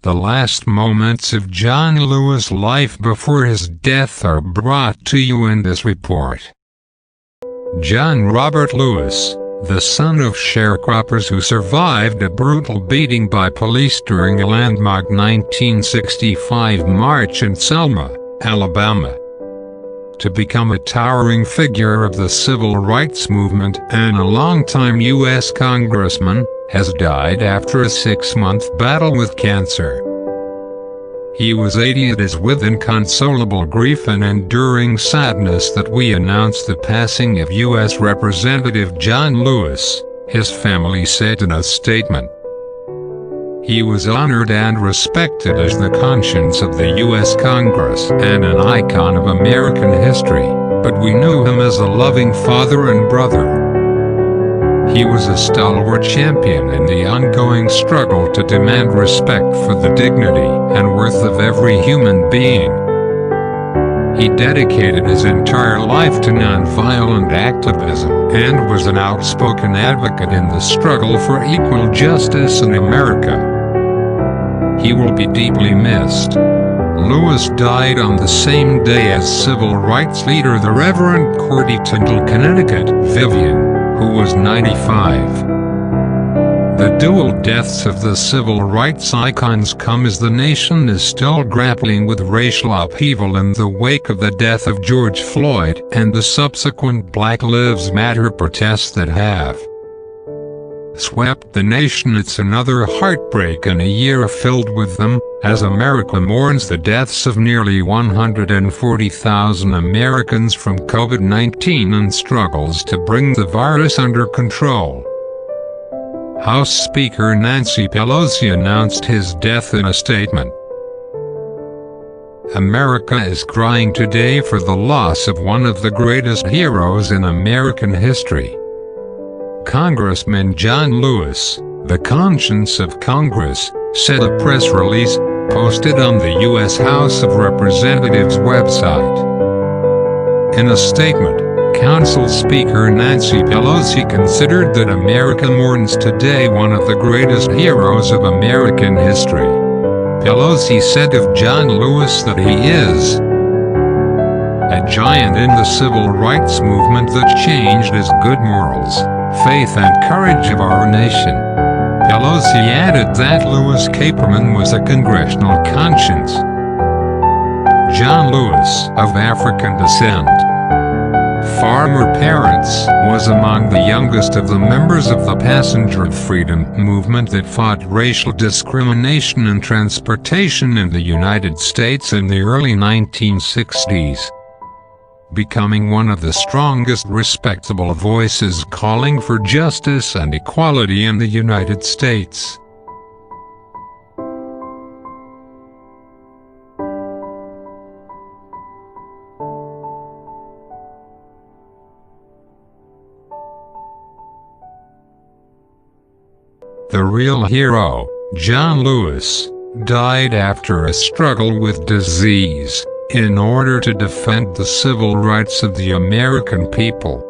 The last moments of John Lewis' life before his death are brought to you in this report. John Robert Lewis, the son of sharecroppers who survived a brutal beating by police during a landmark 1965 march in Selma, Alabama, to become a towering figure of the civil rights movement and a longtime U.S. congressman, has died after a 6-month battle with cancer. He was 80. It is with inconsolable grief and enduring sadness that we announce the passing of U.S. Representative John Lewis, his family said in a statement. He was honored and respected as the conscience of the U.S. Congress and an icon of American history, but we knew him as a loving father and brother. He was a stalwart champion in the ongoing struggle to demand respect for the dignity and worth of every human being. He dedicated his entire life to nonviolent activism and was an outspoken advocate in the struggle for equal justice in America. He will be deeply missed. Lewis died on the same day as civil rights leader the Reverend Cordy Tyndall, Connecticut, Vivian, who was 95. The dual deaths of the civil rights icons come as the nation is still grappling with racial upheaval in the wake of the death of George Floyd and the subsequent Black Lives Matter protests that have swept the nation. It's another heartbreak in a year filled with them, as America mourns the deaths of nearly 140,000 Americans from COVID-19 and struggles to bring the virus under control. House Speaker Nancy Pelosi announced his death in a statement. America is crying today for the loss of one of the greatest heroes in American history. Congressman John Lewis, the conscience of Congress, said a press release posted on the U.S. House of Representatives website. In a statement, Council Speaker Nancy Pelosi considered that America mourns today one of the greatest heroes of American history. Pelosi said of John Lewis that he is a giant in the civil rights movement that changed his good morals, faith and courage of our nation. Pelosi added that Lewis Caperman was a congressional conscience. John Lewis, of African descent, farmer parents, was among the youngest of the members of the passenger freedom movement that fought racial discrimination in transportation in the United States in the early 1960s. Becoming one of the strongest respectable voices calling for justice and equality in the United States. The real hero, John Lewis, died after a struggle with disease in order to defend the civil rights of the American people.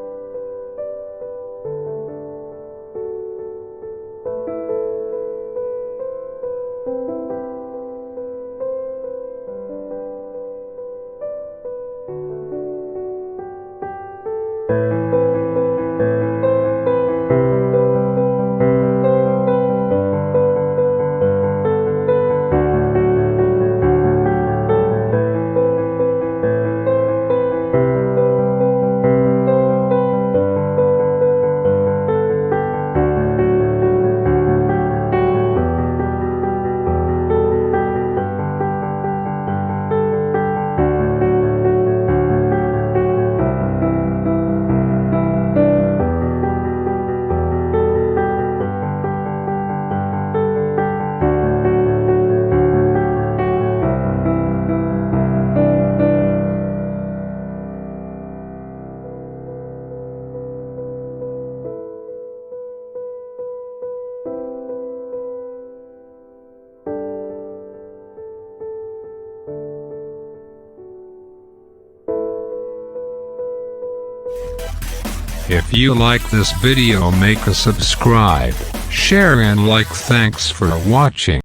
If you like this video, make a subscribe, share and like. Thanks for watching.